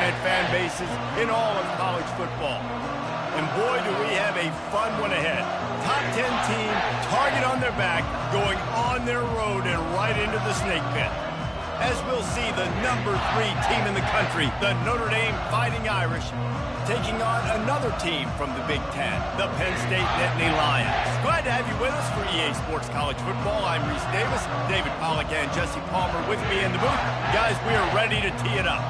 giant fan bases in all of college football. And boy, do we have a fun one ahead. Top 10 team, target on their back, going on their road and right into the snake pit. As we'll see the number 3 team in the country, the Notre Dame Fighting Irish, taking on another team from the Big Ten, the Penn State Nittany Lions. Glad to have you with us for EA Sports College Football. I'm Reese Davis, David Pollack and Jesse Palmer with me in the booth. Guys, we are ready to tee it up.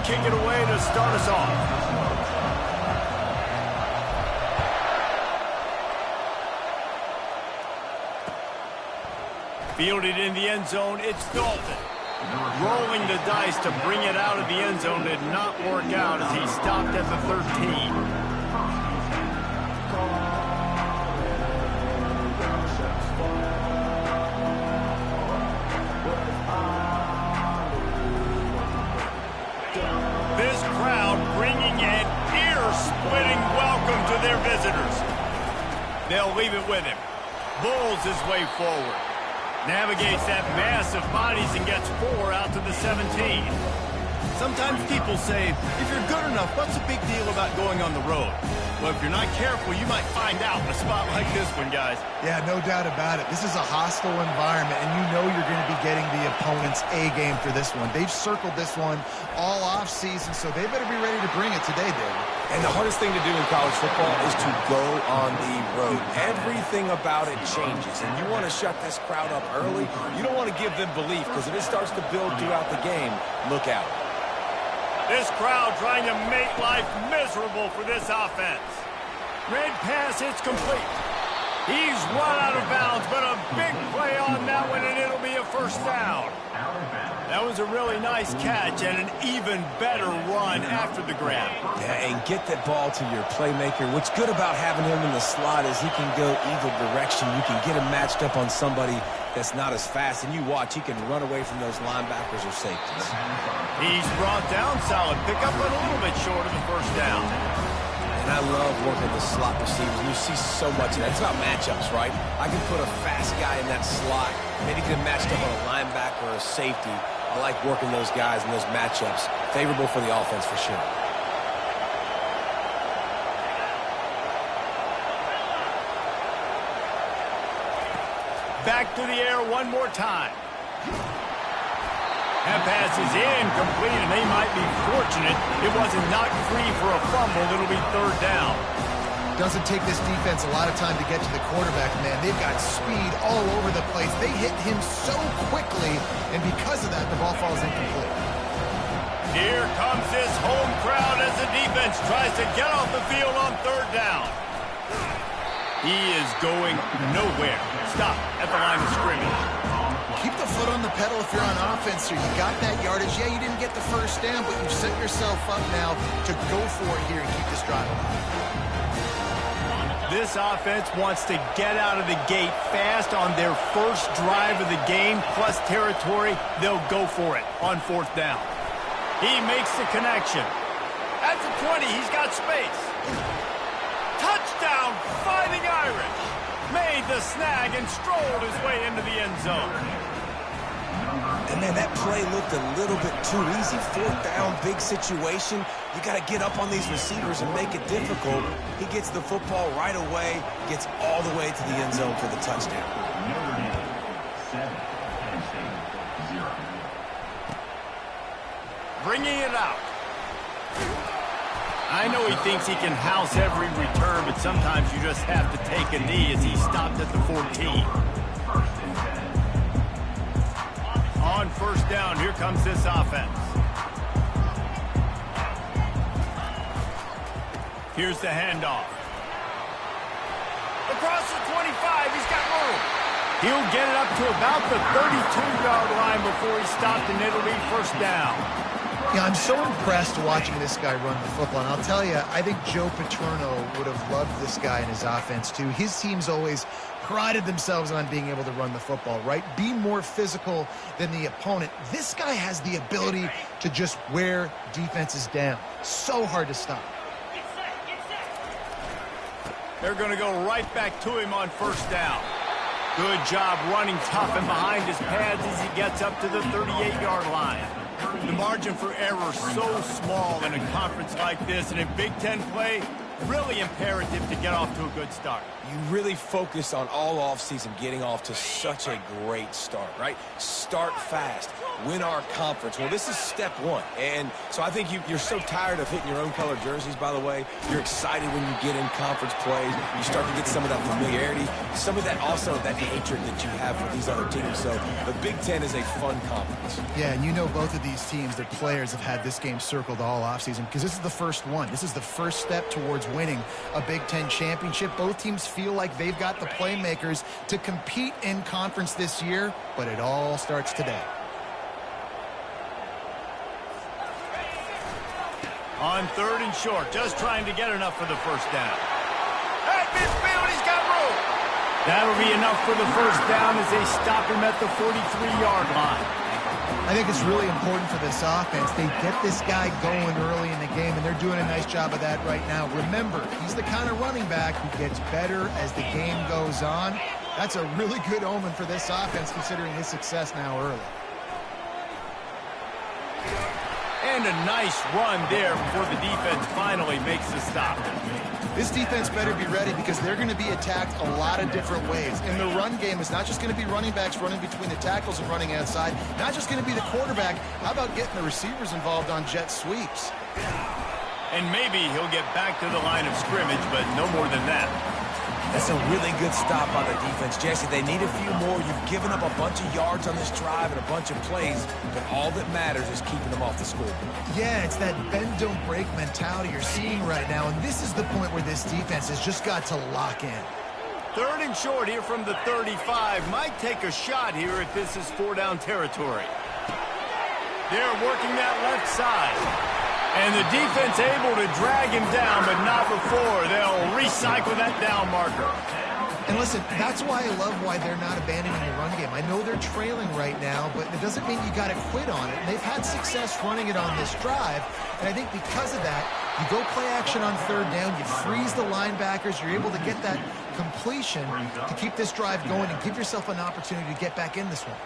Kick it away to start us off. Fielded in the end zone, it's Dalton. Rolling the dice to bring it out of the end zone did not work out as he stopped at the 13. Their visitors. They'll leave it with him. Bulls his way forward. Navigates that mass of bodies and gets 4 out to the 17. Sometimes people say, if you're good enough, what's the big deal about going on the road? Well, if you're not careful, you might find out in a spot like this one, guys. Yeah, no doubt about it. This is a hostile environment, and you know you're going to be getting the opponent's A game for this one. They've circled this one all offseason, so they better be ready to bring it today, David. And the hardest thing to do in college football is to go on the road. Everything about it changes, and you want to shut this crowd up early. You don't want to give them belief, because if it starts to build throughout the game, look out. This crowd trying to make life miserable for this offense. Red pass, it's complete. He's run out of bounds, but a big play on that one, and it'll be a first down. That was a really nice catch and an even better run after the grab. Yeah, and get that ball to your playmaker. What's good about having him in the slot is he can go either direction. You can get him matched up on somebody that's not as fast, and you watch, he can run away from those linebackers or safeties. He's brought down solid pickup, but a little bit short of the first down. And I love working the slot receivers. You see so much of that. It's about matchups, right? I can put a fast guy in that slot. Maybe get him matched up on a linebacker or a safety. I like working those guys in those matchups. Favorable for the offense for sure. Back to the air one more time. That pass is incomplete, and they might be fortunate it wasn't knocked free for a fumble. It'll be third down. Doesn't take this defense a lot of time to get to the quarterback, man. They've got speed all over the place. They hit him so quickly, and because of that, the ball falls incomplete. Here comes this home crowd as the defense tries to get off the field on third down. He is going nowhere. Stop at the line of scrimmage. Keep the foot on the pedal if you're on offense here. You got that yardage. Yeah, you didn't get the first down, but you've set yourself up now to go for it here and keep this drive alive. This offense wants to get out of the gate fast on their first drive of the game, plus territory. They'll go for it on fourth down. He makes the connection. At the 20, he's got space. Touchdown, Fighting Irish. Made the snag and strolled his way into the end zone. And man, that play looked a little bit too easy. Fourth down, big situation. You got to get up on these receivers and make it difficult. He gets the football right away, gets all the way to the end zone for the touchdown. Bringing it out. I know he thinks he can house every return, but sometimes you just have to take a knee as he stopped at the 14. On first down, here comes this offense. Here's the handoff. Across the 25, he's got room. He'll get it up to about the 32-yard line before he stopped, and it'll be first down. Yeah, I'm so impressed watching this guy run the football. And I'll tell you, I think Joe Paterno would have loved this guy in his offense, too. His teams always prided themselves on being able to run the football, right? Be more physical than the opponent. This guy has the ability to just wear defenses down. So hard to stop. They're going to go right back to him on first down. Good job running tough and behind his pads as he gets up to the 38-yard line. The margin for error so small in a conference like this, and in Big Ten play, really imperative to get off to a good start. You really focus on all offseason getting off to such a great start, right? Start fast. Win our conference. Well, this is step one. And so I think you're so tired of hitting your own color jerseys, by the way. You're excited when you get in conference plays. You start to get some of that familiarity, some of that also that hatred that you have for these other teams. So the Big Ten is a fun conference. Yeah, and you know both of these teams, their players have had this game circled all offseason because this is the first one. This is the first step towards winning a Big Ten championship. Both teams feel like they've got the playmakers to compete in conference this year, but it all starts today. On third and short, just trying to get enough for the first down. At midfield, he's got room. That'll be enough for the first down as they stop him at the 43-yard line. I think it's really important for this offense. They get this guy going early in the game, and they're doing a nice job of that right now. Remember, he's the kind of running back who gets better as the game goes on. That's a really good omen for this offense, considering his success now early. And a nice run there before the defense finally makes the stop. This defense better be ready because they're going to be attacked a lot of different ways. In the run game, it's not just going to be running backs running between the tackles and running outside. Not just going to be the quarterback. How about getting the receivers involved on jet sweeps? And maybe he'll get back to the line of scrimmage, but no more than that. That's a really good stop by the defense. Jesse, they need a few more. You've given up a bunch of yards on this drive and a bunch of plays, but all that matters is keeping them off the scoreboard. Yeah, it's that bend, don't break mentality you're seeing right now, and this is the point where this defense has just got to lock in. Third and short here from the 35. Might take a shot here if this is four-down territory. They're working that left side. And the defense able to drag him down, but not before they'll recycle that down marker. And listen, that's why I love why they're not abandoning the run game. I know they're trailing right now, but it doesn't mean you got to quit on it. And they've had success running it on this drive, and I think because of that, you go play action on third down, you freeze the linebackers, you're able to get that completion to keep this drive going and give yourself an opportunity to get back in this one.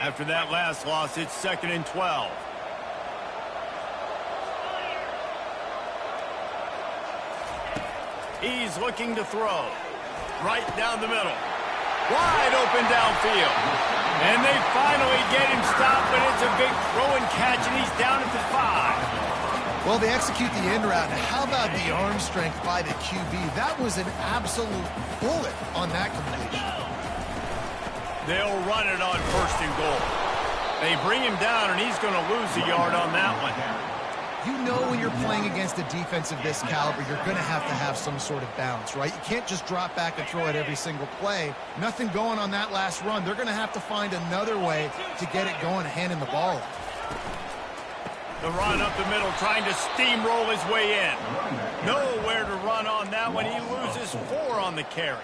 After that last loss, it's 2nd and 12. He's looking to throw. Right down the middle. Wide open downfield. And they finally get him stopped, but it's a big throw and catch, and he's down at the 5. Well, they execute the end route. Now, how about the arm strength by the QB? That was an absolute bullet on that completion. They'll run it on first and goal. They bring him down, and he's going to lose a yard on that one. You know when you're playing against a defense of this caliber, you're going to have some sort of balance, right? You can't just drop back and throw it every single play. Nothing going on that last run. They're going to have to find another way to get it going and hand him the ball off. The run up the middle, trying to steamroll his way in. Nowhere to run on that one. He loses 4 on the carry.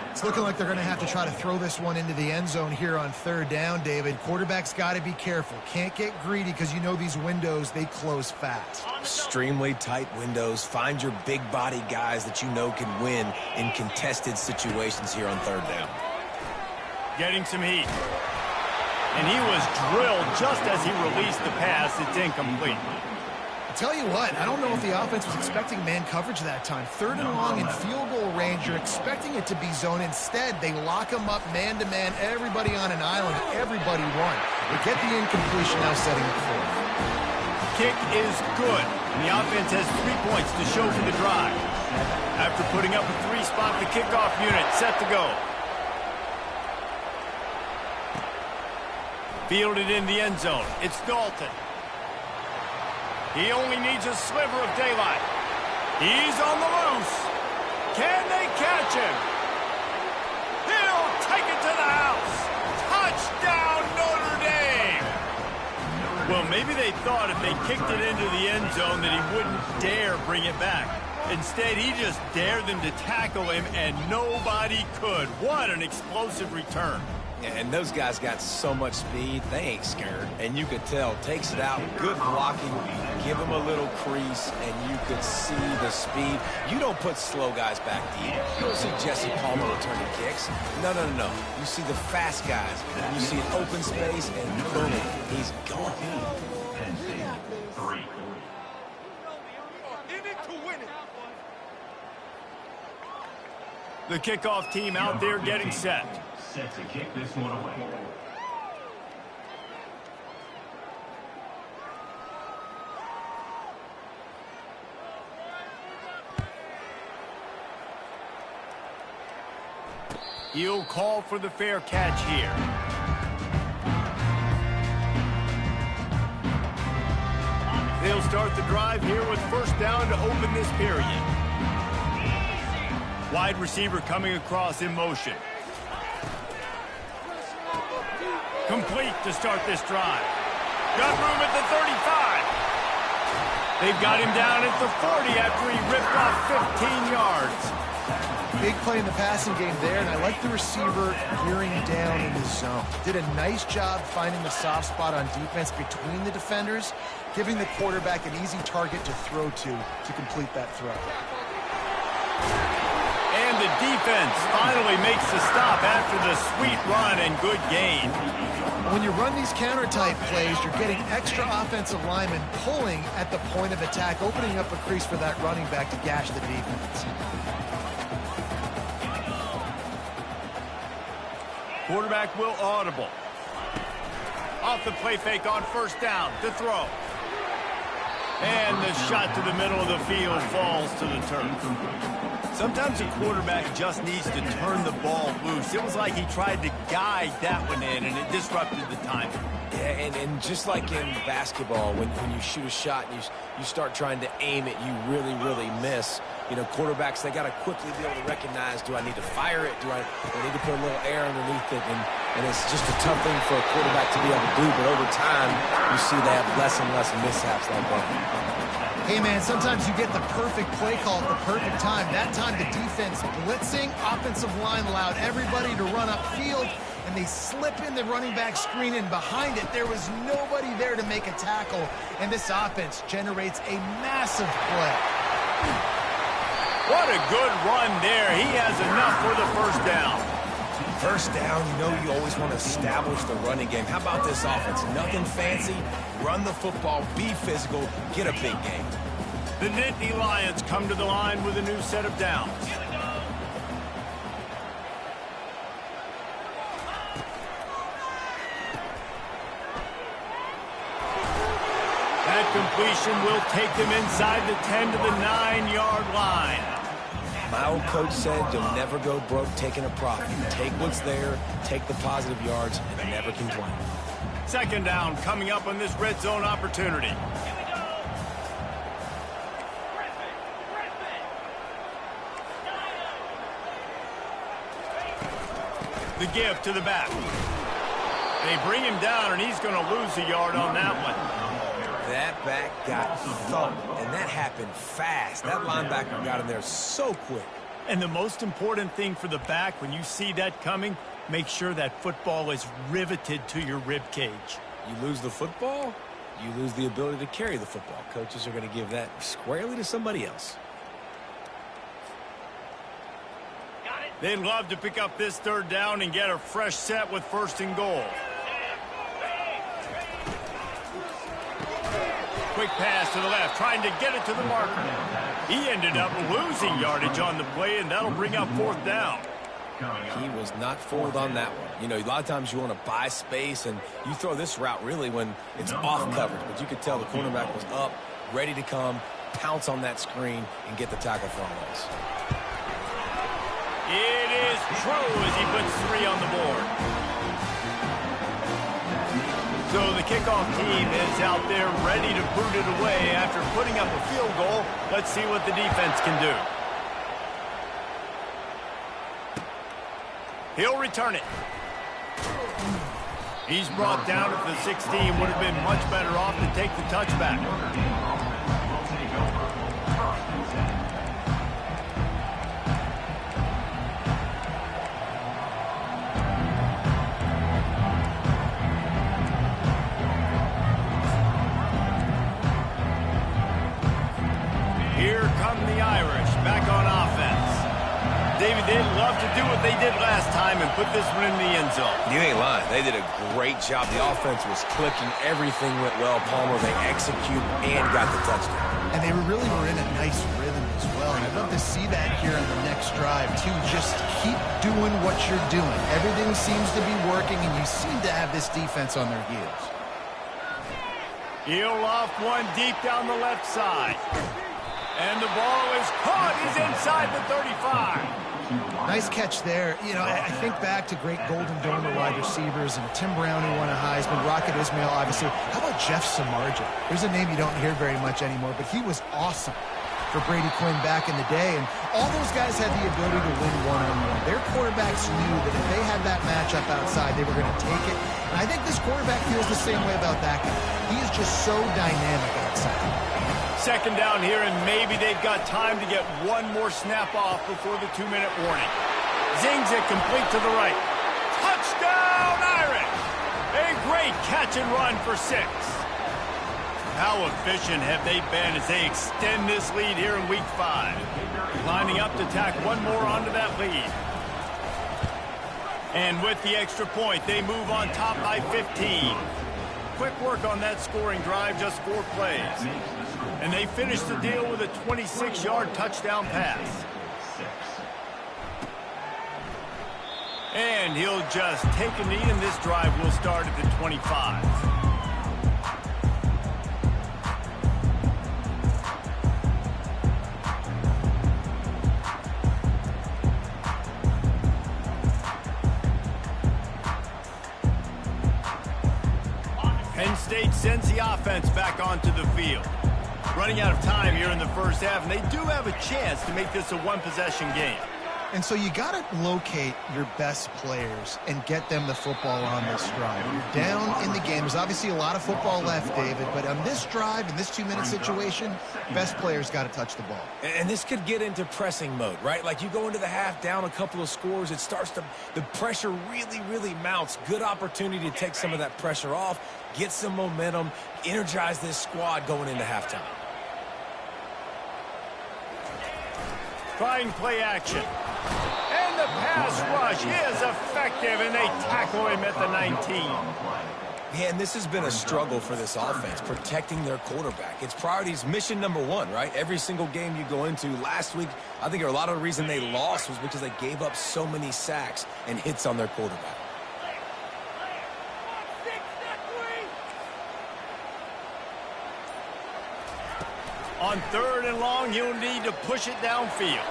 It's looking like they're going to have to try to throw this one into the end zone here on third down, David. Quarterback's got to be careful. Can't get greedy because you know these windows, they close fast. Extremely tight windows. Find your big body guys that you know can win in contested situations here on third down. Getting some heat. And he was drilled just as he released the pass. It's incomplete. Tell you what, I don't know if the offense was expecting man coverage that time. Third and long in field goal range, you're expecting it to be zone. Instead, they lock him up man-to-man, everybody on an island, everybody won. They get the incompletion, now setting it forward. Kick is good, and the offense has 3 points to show for the drive. After putting up a 3-spot, the kickoff unit set to go. Fielded in the end zone. It's Dalton. He only needs a sliver of daylight. He's on the loose. Can they catch him? He'll take it to the house. Touchdown, Notre Dame. Well, maybe they thought if they kicked it into the end zone that he wouldn't dare bring it back. Instead, he just dared them to tackle him, and nobody could. What an explosive return. And those guys got so much speed, they ain't scared. And you could tell, takes it out, good blocking, give him a little crease, and you could see the speed. You don't put slow guys back deep. You don't see Jesse Palmer returning kicks. No. You see the fast guys. You see an open space, and boom, he's gone. The kickoff team out there getting set. Set to kick this one away. He'll call for the fair catch here. They'll start the drive here with first down to open this period. Wide receiver coming across in motion. Complete to start this drive. Got room at the 35. They've got him down at the 40 after he ripped off 15 yards. Big play in the passing game there, and I like the receiver gearing down in the zone. Did a nice job finding the soft spot on defense between the defenders, giving the quarterback an easy target to throw to complete that throw. And the defense finally makes the stop after the sweet run and good gain. When you run these counter-type plays, you're getting extra offensive linemen pulling at the point of attack, opening up a crease for that running back to gash the defense. Quarterback will audible. Off the play fake on first down to throw. And the shot to the middle of the field falls to the turf. Sometimes a quarterback just needs to turn the ball loose. It was like he tried to guide that one in, and it disrupted the timing. Yeah, and just like in basketball, when you shoot a shot and you start trying to aim it, you really miss. You know, quarterbacks, they got to quickly be able to recognize, do I need to fire it? Do I need to put a little air underneath it? And it's just a tough thing for a quarterback to be able to do, but over time, you see they have less and less mishaps like that. Hey, man, sometimes you get the perfect play call at the perfect time. That time, the defense blitzing, offensive line allowed everybody to run upfield, and they slip in the running back screen, and behind it, there was nobody there to make a tackle, and this offense generates a massive play. What a good run there. He has enough for the first down. First down, you know you always want to establish the running game. How about this offense? Nothing fancy. Run the football, be physical, get a big game. The Nittany Lions come to the line with a new set of downs. That completion will take them inside the 10 to the 9-yard line. My old coach said you'll never go broke taking a profit. Take what's there, take the positive yards, and never complain. Second down coming up on this red zone opportunity. The give to the back. They bring him down, and he's going to lose a yard on that one. That back got thumped, and that happened fast. That linebacker got in there so quick. And the most important thing for the back, when you see that coming, make sure that football is riveted to your rib cage. You lose the football, you lose the ability to carry the football. Coaches are going to give that squarely to somebody else. They'd love to pick up this third down and get a fresh set with first and goal. Quick pass to the left, trying to get it to the marker. He ended up losing yardage on the play, and that'll bring up fourth down. He was not fooled on that one. You know, a lot of times you want to buy space, and you throw this route really when it's off coverage. But you could tell the cornerback was up, ready to come, pounce on that screen, and get the tackle for a loss. It is true as he puts 3 on the board. So the kickoff team is out there ready to boot it away after putting up a field goal. Let's see what the defense can do. He'll return it. He's brought down at the 16. Would have been much better off to take the touchback. Here come the Irish back on offense. David, they'd love to do what they did last time and put this one in the end zone. You ain't lying. They did a great job. The offense was clicking. Everything went well. Palmer, they executed and got the touchdown. And they really were in a nice rhythm as well. And I'd love to see that here on the next drive, too. Just keep doing what you're doing. Everything seems to be working, and you seem to have this defense on their heels. He'll off one deep down the left side. And the ball is caught. He's inside the 35. Nice catch there. You know, I think back to great Golden Domer wide receivers, and Tim Brown, who won a Heisman, Rocket Ismail, obviously. How about Jeff Samardzija? There's a name you don't hear very much anymore, but he was awesome for Brady Quinn back in the day, and all those guys had the ability to win one-on-one. Their quarterbacks knew that if they had that matchup outside, they were going to take it. And I think this quarterback feels the same way about that guy. He is just so dynamic outside. Second down here, and maybe they've got time to get one more snap off before the 2-minute warning. Zings it complete to the right. Touchdown, Irish! A great catch and run for 6. How efficient have they been as they extend this lead here in Week 5? Lining up to tack one more onto that lead. And with the extra point, they move on top by 15. Quick work on that scoring drive, just 4 plays. And they finish the deal with a 26-yard touchdown pass. And he'll just take a knee, and this drive will start at the 25. Penn State sends the offense back onto the field. Running out of time here in the first half, and they do have a chance to make this a one-possession game. And so you got to locate your best players and get them the football on this drive. You're down in the game. There's obviously a lot of football left, David, but on this drive, in this 2-minute situation, best players got to touch the ball. And this could get into pressing mode, right? Like you go into the half down a couple of scores, it starts to, the pressure really, really mounts. Good opportunity to take some of that pressure off, get some momentum, energize this squad going into halftime. Trying play action. And the pass rush is effective, and they tackle him at the 19. Yeah, and this has been a struggle for this offense, protecting their quarterback. It's priorities, mission number 1, right? Every single game you go into. Last week, I think a lot of the reason they lost was because they gave up so many sacks and hits on their quarterback. On 3rd and long, he'll need to push it downfield.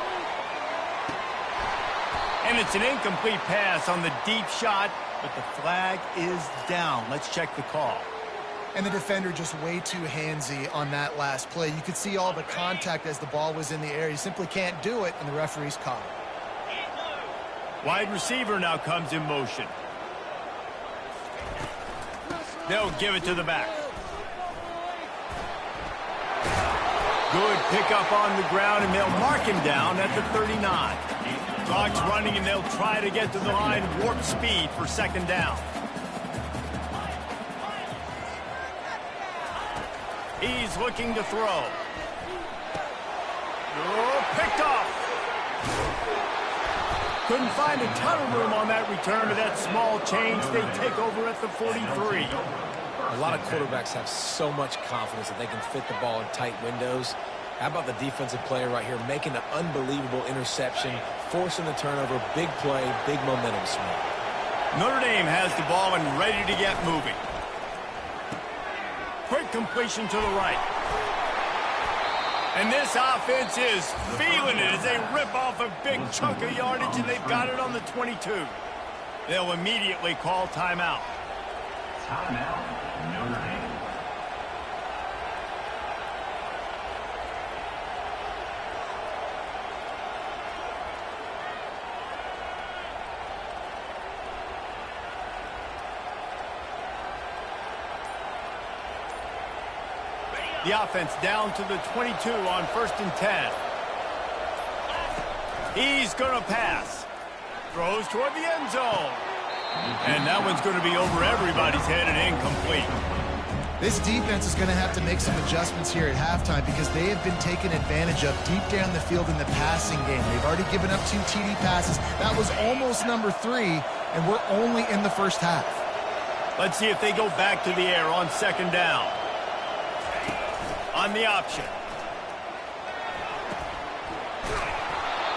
And it's an incomplete pass on the deep shot, but the flag is down. Let's check the call. And the defender just way too handsy on that last play. You could see all the contact as the ball was in the air. He simply can't do it, and the referee's caught it. Wide receiver now comes in motion. They'll give it to the back. Good pickup on the ground, and they'll mark him down at the 39. Clock's running, and they'll try to get to the line, warp speed for 2nd down. He's looking to throw. Oh, picked off. Couldn't find a ton of room on that return, but that small change, they take over at the 43. A lot of quarterbacks have so much confidence that they can fit the ball in tight windows. How about the defensive player right here making an unbelievable interception, forcing the turnover, big play, big momentum swing. Notre Dame has the ball and ready to get moving. Quick completion to the right. And this offense is feeling it as they rip off a big chunk of yardage, and they've got it on the 22. They'll immediately call timeout. Timeout, Notre Dame. The offense down to the 22 on 1st and 10. He's going to pass. Throws toward the end zone. And that one's going to be over everybody's head and incomplete. This defense is going to have to make some adjustments here at halftime because they have been taken advantage of deep down the field in the passing game. They've already given up 2 TD passes. That was almost number 3, and we're only in the first half. Let's see if they go back to the air on 2nd down. On the option.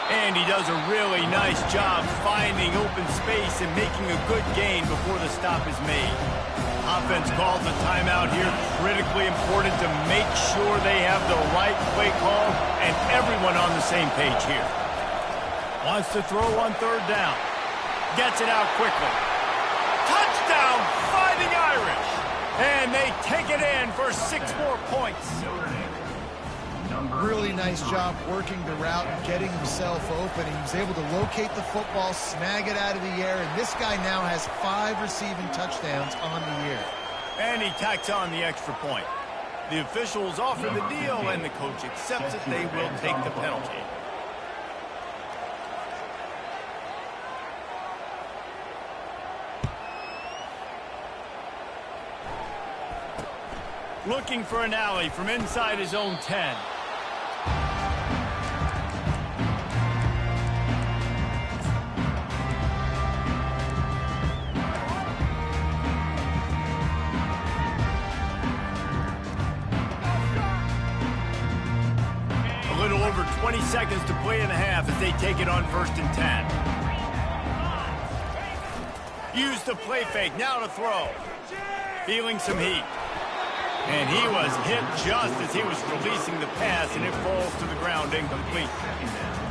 And he does a really nice job finding open space and making a good gain before the stop is made. Offense calls a timeout here. Critically important to make sure they have the right play call and everyone on the same page here. Wants to throw on 3rd down. Gets it out quickly. Touchdown, Fighting Irish! And they take it in for 6 more points. Really nice job working the route and getting himself open. He was able to locate the football, snag it out of the air, and this guy now has 5 receiving touchdowns on the year. And he tacks on the extra point. The officials offer the deal, and the coach accepts it. They will take the penalty. Looking for an alley from inside his own 10. A little over 20 seconds to play in the half as they take it on 1st and 10. Use the play fake, now to throw. Feeling some heat. And he was hit just as he was releasing the pass, and it falls to the ground incomplete.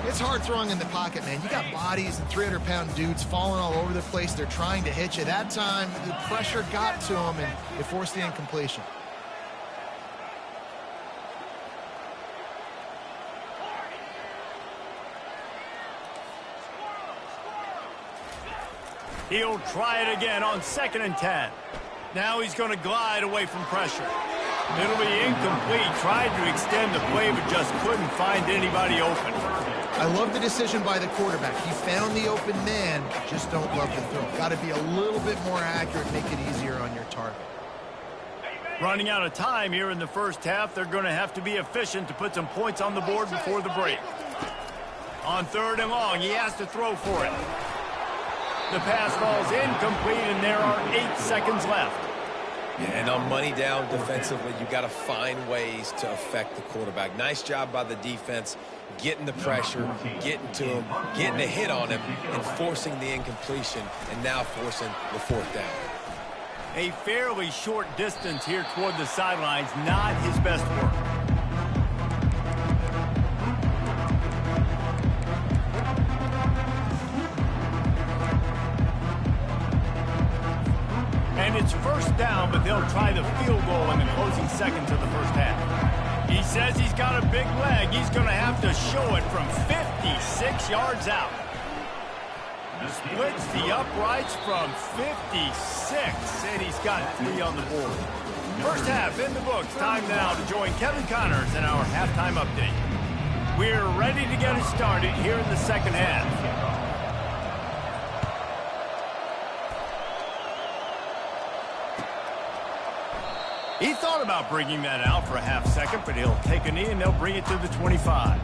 It's hard throwing in the pocket, man. You got bodies and 300-pound dudes falling all over the place. They're trying to hit you. That time, the pressure got to him, and it forced the incompletion. He'll try it again on 2nd and 10. Now he's going to glide away from pressure. It'll be incomplete. Tried to extend the play, but just couldn't find anybody open. I love the decision by the quarterback. He found the open man, just don't love the throw. Got to be a little bit more accurate, make it easier on your target. Running out of time here in the first half, they're going to have to be efficient to put some points on the board before the break. On 3rd and long, he has to throw for it. The pass falls incomplete, and there are 8 seconds left. Yeah, and on money down defensively, you got to find ways to affect the quarterback. Nice job by the defense, getting the pressure, getting to him, getting a hit on him, and forcing the incompletion, and now forcing the 4th down. A fairly short distance here toward the sidelines, not his best work. And it's 1st down, but they'll try the field goal in the closing seconds of the first half. He says he's got a big leg. He's going to have to show it from 56 yards out. Splits the uprights from 56, and he's got 3 on the board. First half in the books. Time now to join Kevin Connors in our halftime update. We're ready to get it started here in the second half. He thought about bringing that out for a half second, but he'll take a knee and they'll bring it to the 25.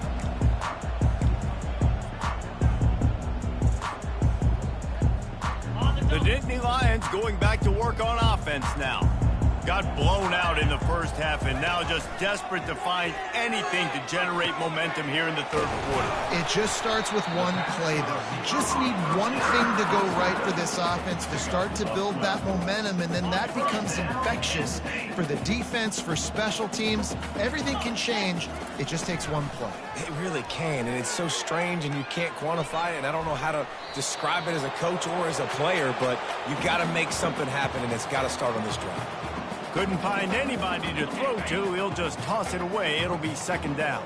The Nittany Lions going back to work on offense now. Got blown out in the first half and now just desperate to find anything to generate momentum here in the 3rd quarter. It just starts with one play, though. You just need one thing to go right for this offense to start to build that momentum, and then that becomes infectious for the defense, for special teams. Everything can change. It just takes one play. It really can, and it's so strange, and you can't quantify it, and I don't know how to describe it as a coach or as a player, but you got to make something happen, and it's got to start on this drive. Couldn't find anybody to throw to. He'll just toss it away. It'll be 2nd down.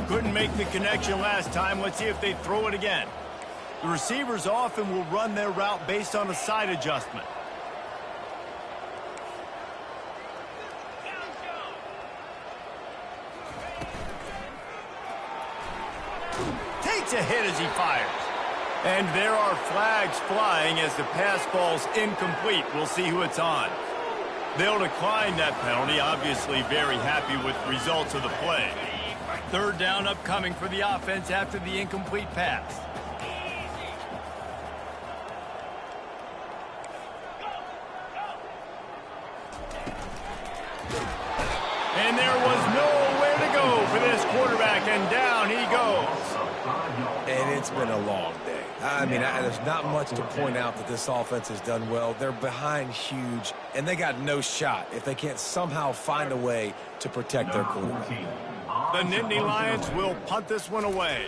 Couldn't make the connection last time. Let's see if they throw it again. The receivers often will run their route based on a side adjustment. Takes a hit as he fires. And there are flags flying as the pass falls incomplete. We'll see who it's on. They'll decline that penalty, obviously very happy with the results of the play. Third down upcoming for the offense after the incomplete pass. And there was nowhere to go for this quarterback, and down he goes. And it's been a long day. I mean, there's not much to point out that this offense has done well. They're behind huge, and they got no shot if they can't somehow find a way to protect their quarterback. The Nittany Lions will punt this one away.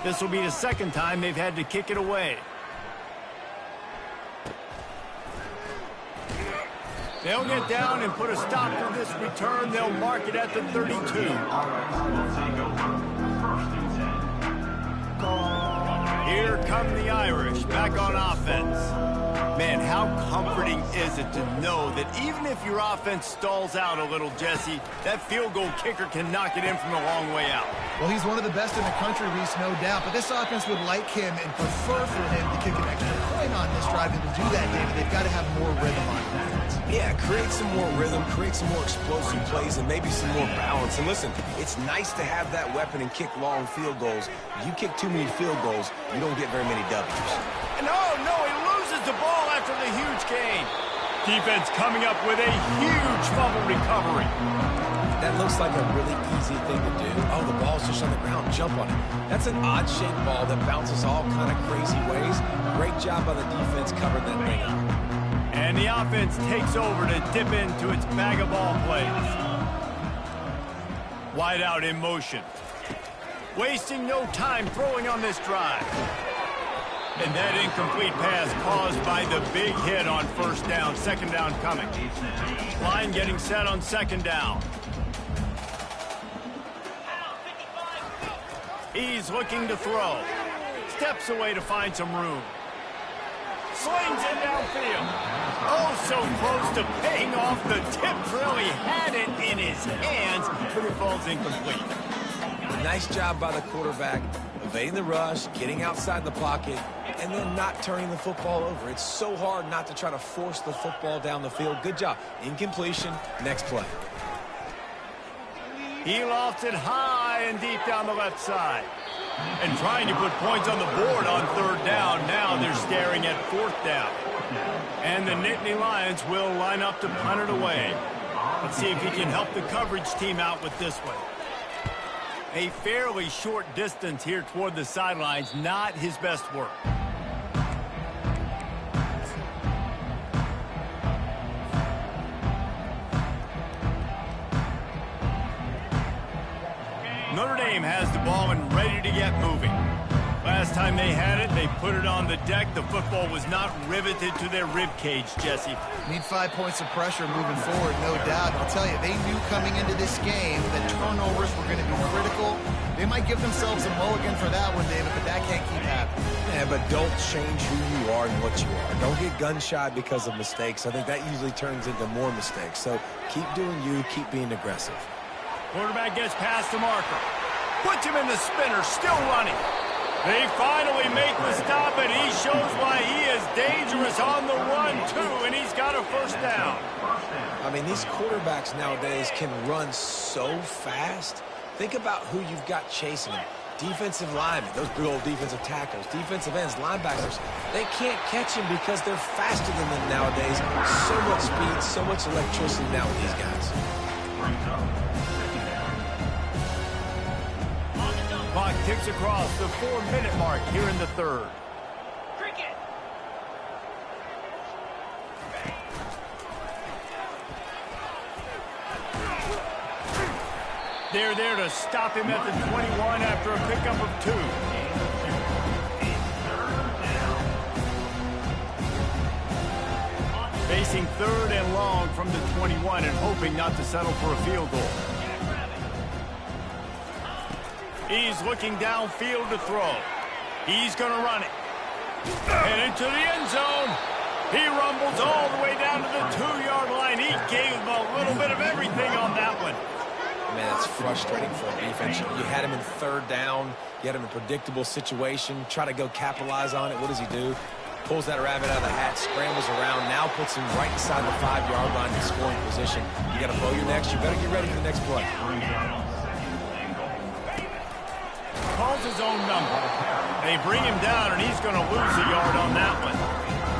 This will be the second time they've had to kick it away. They'll get down and put a stop to this return. They'll mark it at the 32. Here come the Irish back on offense. Man, how comforting is it to know that even if your offense stalls out a little, Jesse, that field goal kicker can knock it in from a long way out. Well, he's one of the best in the country, Reese, no doubt. But this offense would like him and prefer for him to kick an extra point on this drive. And to do that, David, they've got to have more rhythm on offense. Yeah, create some more rhythm, create some more explosive plays, and maybe some more balance. And listen, it's nice to have that weapon and kick long field goals. You kick too many field goals, you don't get very many W's. And oh, no, he loses the ball after the huge gain. Defense coming up with a huge fumble recovery. That looks like a really easy thing to do. Oh, the ball's just on the ground. Jump on it. That's an odd-shaped ball that bounces all kind of crazy ways. Great job by the defense covering that thing up. And the offense takes over to dip into its bag of ball plays. Wide out in motion. Wasting no time throwing on this drive. And that incomplete pass caused by the big hit on first down. Second down coming. Line getting set on second down. He's looking to throw. Steps away to find some room. Slings it downfield. Oh, so close to paying off the tip drill. He had it in his hands, but it falls incomplete. Nice job by the quarterback, evading the rush, getting outside the pocket, and then not turning the football over. It's so hard not to try to force the football down the field. Good job. Incompletion. Next play. He lofts it high and deep down the left side. And trying to put points on the board on third down. Now they're staring at fourth down. And the Nittany Lions will line up to punt it away. Let's see if he can help the coverage team out with this one. A fairly short distance here toward the sidelines. Not his best work. Notre Dame has the ball and ready to get moving. Last time they had it, they put it on the deck. The football was not riveted to their rib cage, Jesse. Need 5 points of pressure moving forward, no doubt. I'll tell you, they knew coming into this game that turnovers were going to be critical. They might give themselves a mulligan for that one, David, but that can't keep happening. Yeah, but don't change who you are and what you are. Don't get gun-shy because of mistakes. I think that usually turns into more mistakes. So keep doing you, keep being aggressive. Quarterback gets past the marker. Puts him in the spinner, still running. They finally make the stop, and he shows why he is dangerous on the run, too, and he's got a first down. I mean, these quarterbacks nowadays can run so fast. Think about who you've got chasing them. Defensive linemen, those big old defensive tackles, defensive ends, linebackers. They can't catch him because they're faster than them nowadays. So much speed, so much electricity now with these guys. Clock ticks across the 4-minute mark here in the third. They're there to stop him at the 21 after a pickup of 2. Facing third and long from the 21 and hoping not to settle for a field goal. He's looking downfield to throw. He's going to run it. And into the end zone. He rumbles all the way down to the 2-yard line. He gave him a little bit of everything on that one. Man, that's frustrating for a defense. You had him in third down. You had him in a predictable situation. Try to go capitalize on it. What does he do? Pulls that rabbit out of the hat, scrambles around, now puts him right inside the 5-yard line in scoring position. You got to bow your necks. You better get ready for the next play. Calls his own number. They bring him down, and he's going to lose a yard on that one.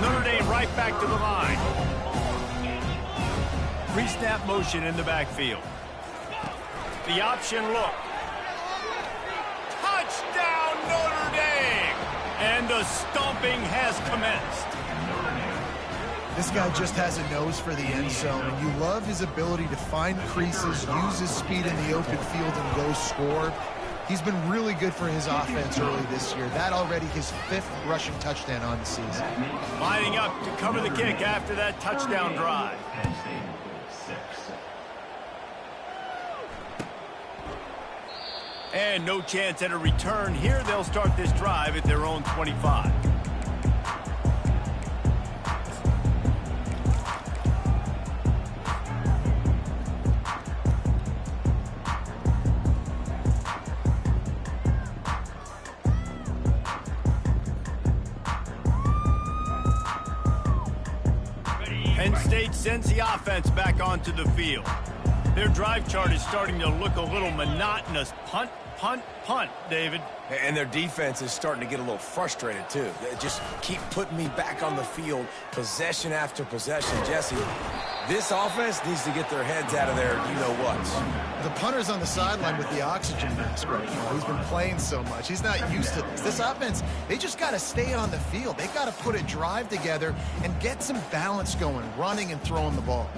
Notre Dame right back to the line. Pre-snap motion in the backfield. The option look. Touchdown, Notre Dame! And the stomping has commenced. This guy just has a nose for the end zone, and you love his ability to find creases, use his speed in the open field, and go score. He's been really good for his offense early this year. That already his 5th rushing touchdown on the season. Lining up to cover the kick after that touchdown drive. And no chance at a return here. They'll start this drive at their own 25. Penn State sends the offense back onto the field. Their drive chart is starting to look a little monotonous. Punt, punt, punt, David. And their defense is starting to get a little frustrated, too. They just keep putting me back on the field, possession after possession. Jesse, this offense needs to get their heads out of their you-know-whats. The punter's on the sideline with the oxygen mask right now. He's been playing so much. He's not used to this. This offense, they just got to stay on the field. They got to put a drive together and get some balance going, running and throwing the ball.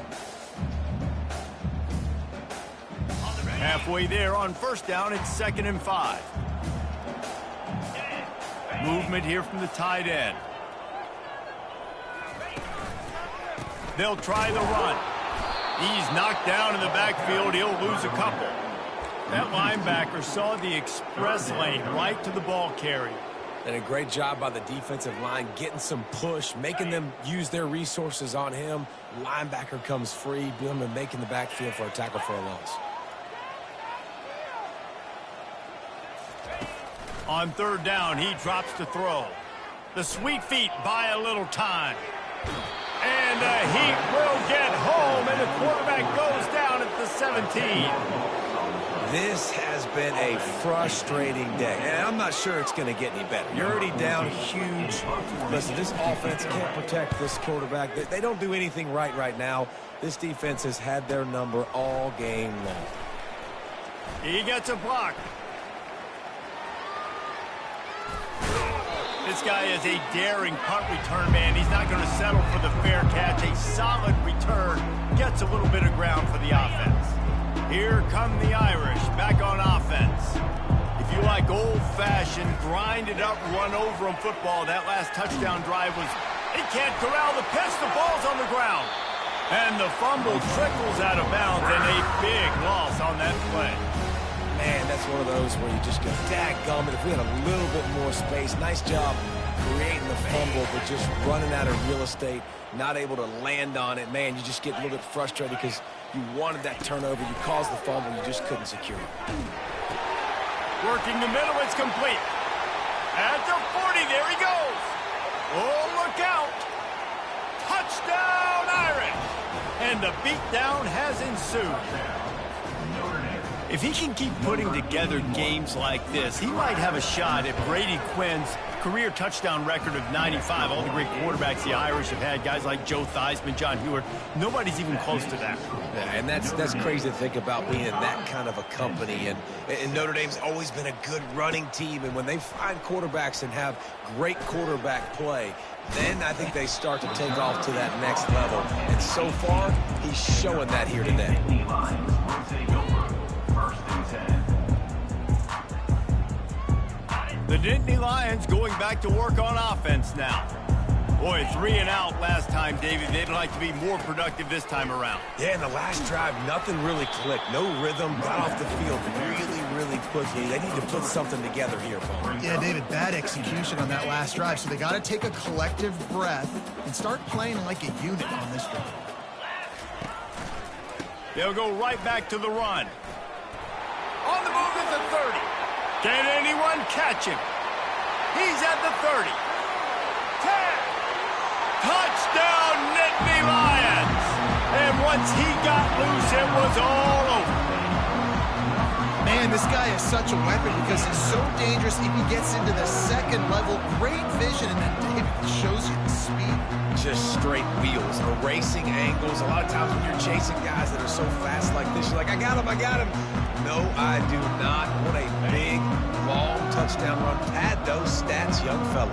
Halfway there on first down, it's 2nd and 5. Movement here from the tight end. They'll try the run. He's knocked down in the backfield. He'll lose a couple. That linebacker saw the express lane right to the ball carrier. And a great job by the defensive line, getting some push, making them use their resources on him. Linebacker comes free, making the backfield for a tackle for a loss. On third down, he drops to throw. The sweet feet buy a little time. And he will get home, and the quarterback goes down at the 17. This has been a frustrating day, and I'm not sure it's going to get any better. You're already down huge. Listen, this offense can't protect this quarterback. They don't do anything right now. This defense has had their number all game long. He gets a block. This guy is a daring punt return man. He's not going to settle for the fair catch. A solid return. Gets a little bit of ground for the offense. Here come the Irish back on offense. If you like old-fashioned, grind-it-up, run-over-'em football, that last touchdown drive was, he can't corral the pitch. The ball's on the ground. And the fumble trickles out of bounds, and a big loss on that play. Man, that's one of those where you just go, dadgummit, if we had a little bit more space. Nice job creating the fumble, but just running out of real estate, not able to land on it. Man, you just get a little bit frustrated because you wanted that turnover. You caused the fumble. You just couldn't secure it. Working the middle. It's complete. At the 40. There he goes. Oh, look out. Touchdown, Irish. And the beatdown has ensued. If he can keep putting together games like this, he might have a shot at Brady Quinn's career touchdown record of 95. All the great quarterbacks the Irish have had, guys like Joe Theismann, John Hewart, nobody's even close to that. Yeah, and that's crazy to think about being in that kind of a company. And Notre Dame's always been a good running team. And when they find quarterbacks and have great quarterback play, then I think they start to take off to that next level. And so far, he's showing that here today. The Nittany Lions going back to work on offense now. Boy, 3 and out last time, David. They'd like to be more productive this time around. Yeah, in the last drive, nothing really clicked. No rhythm, got off the field really quickly. They need to put something together here, Paul. Yeah, David, bad execution on that last drive. So they got to take a collective breath and start playing like a unit on this drive. They'll go right back to the run. On the move at the 30. Can anyone catch him? He's at the 30. 10. Touchdown, Nittany Lions. And once he got loose, it was all over. Man, this guy is such a weapon because he's so dangerous if he gets into the second level. Great vision, and then it shows you the speed. Just straight wheels, erasing angles. A lot of times when you're chasing guys that are so fast like this, you're like, I got him, I got him. No, I do not. What a big, long touchdown run. Pad those stats, young fella.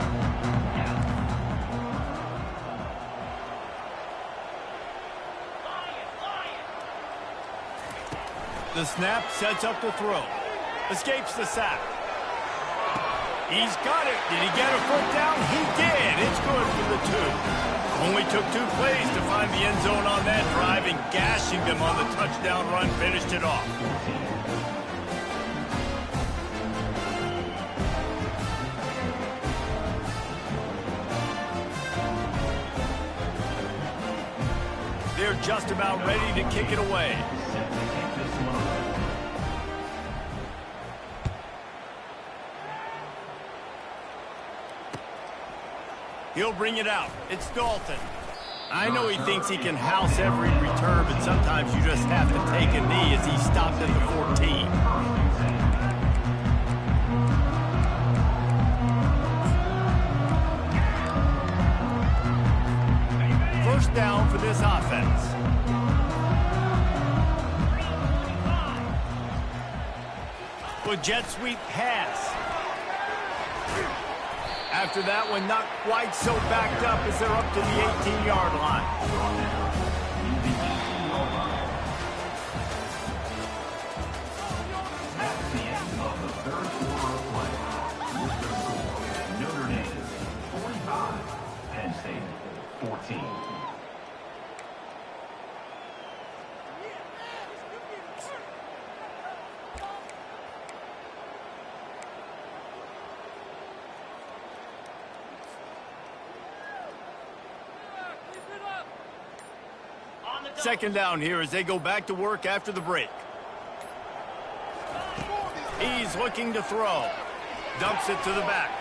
The snap sets up the throw. Escapes the sack. He's got it. Did he get a foot down? He did. It's good for the 2. Only took 2 plays to find the end zone on that drive, and gashing them on the touchdown run finished it off. They're just about ready to kick it away. He'll bring it out. It's Dalton. I know he thinks he can house every return, but sometimes you just have to take a knee as he stopped at the 14. First down for this offense. With jet sweep pass. After that one, not quite so backed up as they're up to the 18-yard line. At the end of the third quarter of play, Notre Dame 45, Penn State 14. Second down here as they go back to work after the break. He's looking to throw. Dumps it to the back.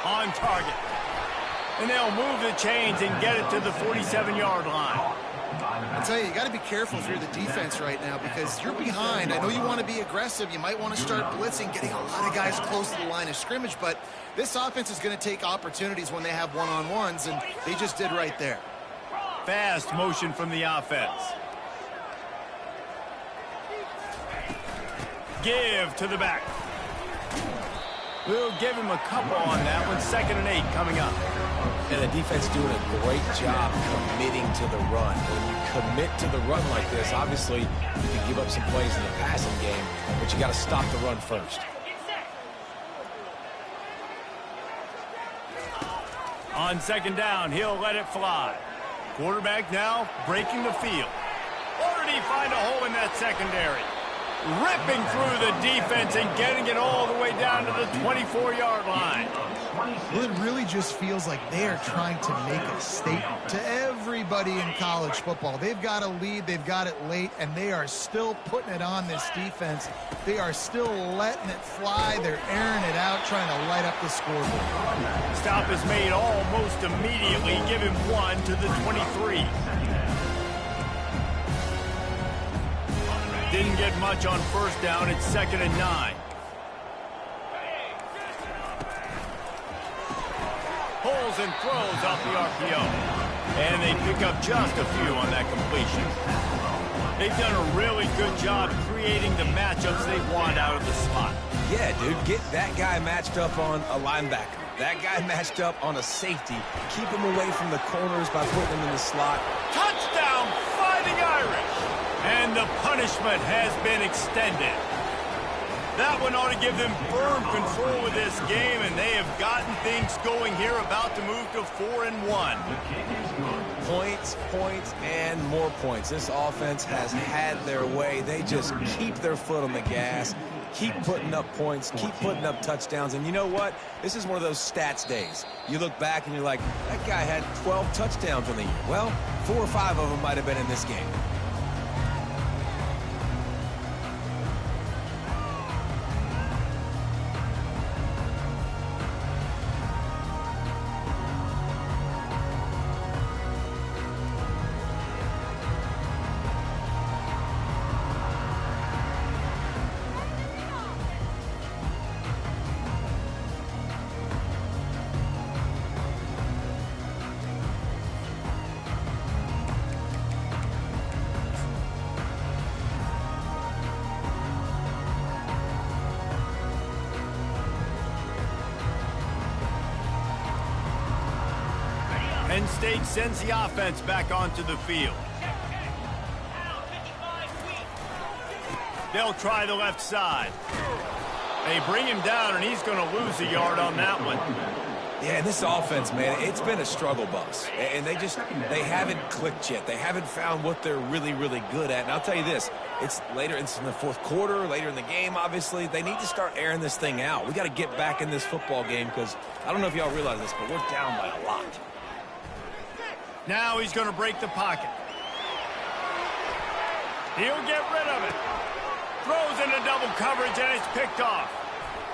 On target. And they'll move the chains and get it to the 47-yard line. I tell you got to be careful if you're the defense right now because you're behind. I know you want to be aggressive. You might want to start blitzing, getting a lot of guys close to the line of scrimmage, but this offense is going to take opportunities when they have one-on-ones, and they just did right there. Fast motion from the offense. Give to the back. We'll give him a couple on that one. 2nd and 8 coming up. And the defense doing a great job committing to the run. When you commit to the run like this, obviously you can give up some plays in the passing game, but you got to stop the run first. On 2nd down, he'll let it fly. Quarterback now breaking the field. Already find a hole in that secondary. Ripping through the defense and getting it all the way down to the 24-yard line. Well, it really just feels like they are trying to make a statement to everybody in college football. They've got a lead, they've got it late, and they are still putting it on this defense. They are still letting it fly. They're airing it out, trying to light up the scoreboard. Stop is made almost immediately. Give him 1 to the 23. Didn't get much on first down. It's 2nd and 9. Pulls and throws off the RPO. And they pick up just a few on that completion. They've done a really good job creating the matchups they want out of the slot. Yeah, dude, get that guy matched up on a linebacker. That guy matched up on a safety. Keep him away from the corners by putting him in the slot. Touchdown, Fighting Irish! And the punishment has been extended. That one ought to give them firm control of this game, and they have gotten things going here, about to move to 4-1. Points, points, and more points. This offense has had their way. They just keep their foot on the gas, keep putting up points, keep putting up touchdowns. And you know what? This is one of those stats days. You look back and you're like, that guy had 12 touchdowns on the year. Well, 4 or 5 of them might have been in this game. Penn State sends the offense back onto the field. They'll try the left side. They bring him down, and he's going to lose a yard on that one. Yeah, and this offense, man, it's been a struggle bus. And they haven't clicked yet. They haven't found what they're really, really good at. And I'll tell you this, it's in the fourth quarter, later in the game, obviously. They need to start airing this thing out. We got to get back in this football game because I don't know if y'all realize this, but we're down by a lot. Now he's going to break the pocket. He'll get rid of it. Throws into double coverage, and it's picked off.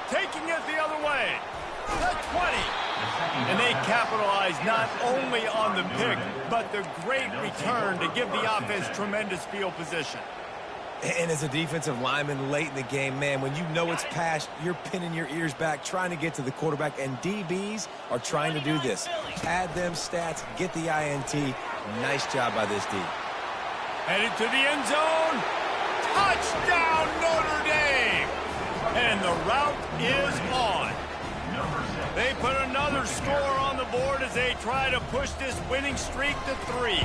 Taking it the other way. The 20. And they capitalize not only on the pick, but the great return to give the offense tremendous field position. And as a defensive lineman late in the game, man, when you know it's past, you're pinning your ears back, trying to get to the quarterback, and DBs are trying to do this. Pad them stats, get the INT. Nice job by this D. Headed to the end zone. Touchdown, Notre Dame! And the route is on. They put another score on the board as they try to push this winning streak to 3.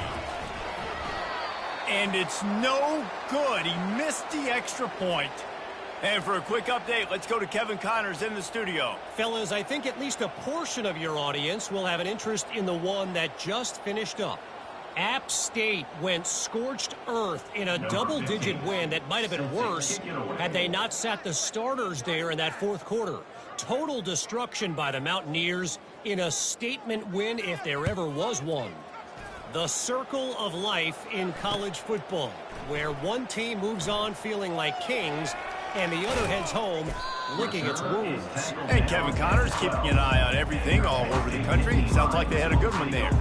And it's no good. He missed the extra point. And for a quick update, let's go to Kevin Connors in the studio. Fellas, I think at least a portion of your audience will have an interest in the one that just finished up. App State went scorched earth in a double-digit win that might have been worse had they not sat the starters there in that fourth quarter. Total destruction by the Mountaineers in a statement win if there ever was one. The circle of life in college football, where one team moves on feeling like kings and the other heads home licking its wounds. And Kevin Connors keeping an eye on everything all over the country. Sounds like they had a good one there.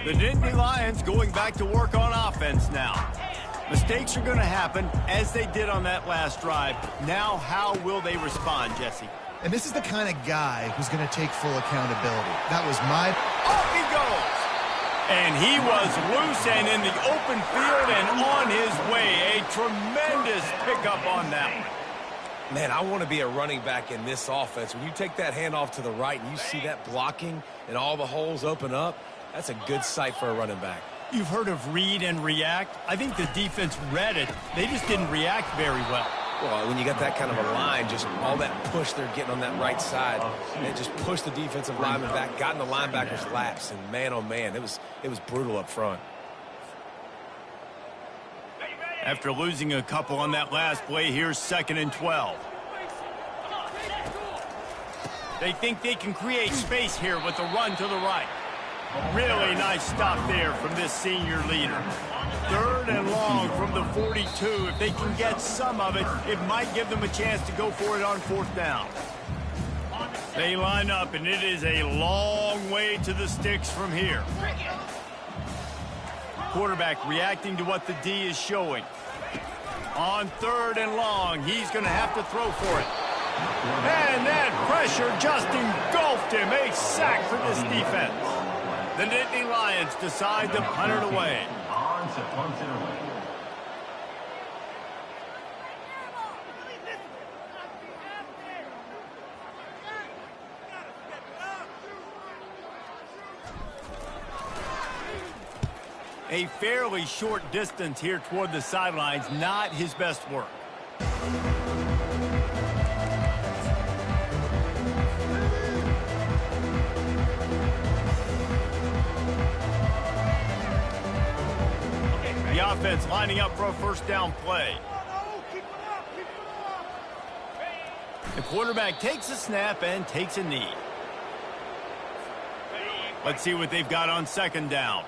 The Nittany Lions going back to work on offense now. Mistakes are going to happen as they did on that last drive. Now, how will they respond, Jesse? And this is the kind of guy who's going to take full accountability. That was my... Off he goes! And he was loose and in the open field and on his way. A tremendous pickup on that one. Man, I want to be a running back in this offense. When you take that handoff to the right and you see that blocking and all the holes open up, that's a good sight for a running back. You've heard of read and react. I think the defense read it. They just didn't react very well. Well, when you got that kind of a line, just all that push they're getting on that right side, and it just pushed the defensive lineman back, got in the linebacker's laps, and man, oh man, it was brutal up front. After losing a couple on that last play, here's 2nd and 12. They think they can create space here with a run to the right. Really nice stop there from this senior leader. 3rd and long from the 42. If they can get some of it, it might give them a chance to go for it on 4th down. They line up, and it is a long way to the sticks from here. Quarterback reacting to what the D is showing. On 3rd and long, he's going to have to throw for it. And that pressure just engulfed him. A sack for this defense. The Nittany Lions decide to punt it away. On to punt it away. A fairly short distance here toward the sidelines, not his best work. The offense lining up for a 1st down play. The quarterback takes a snap and takes a knee. Let's see what they've got on 2nd down.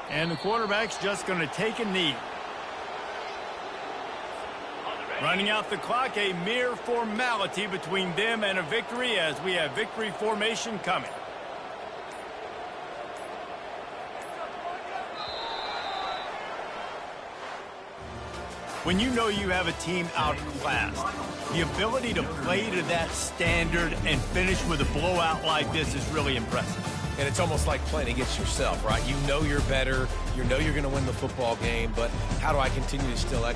And the quarterback's just going to take a knee. Running out the clock, a mere formality between them and a victory as we have victory formation coming. When you know you have a team outclassed, the ability to play to that standard and finish with a blowout like this is really impressive. And it's almost like playing against yourself, right? You know you're better. You know you're going to win the football game, but how do I continue to still execute?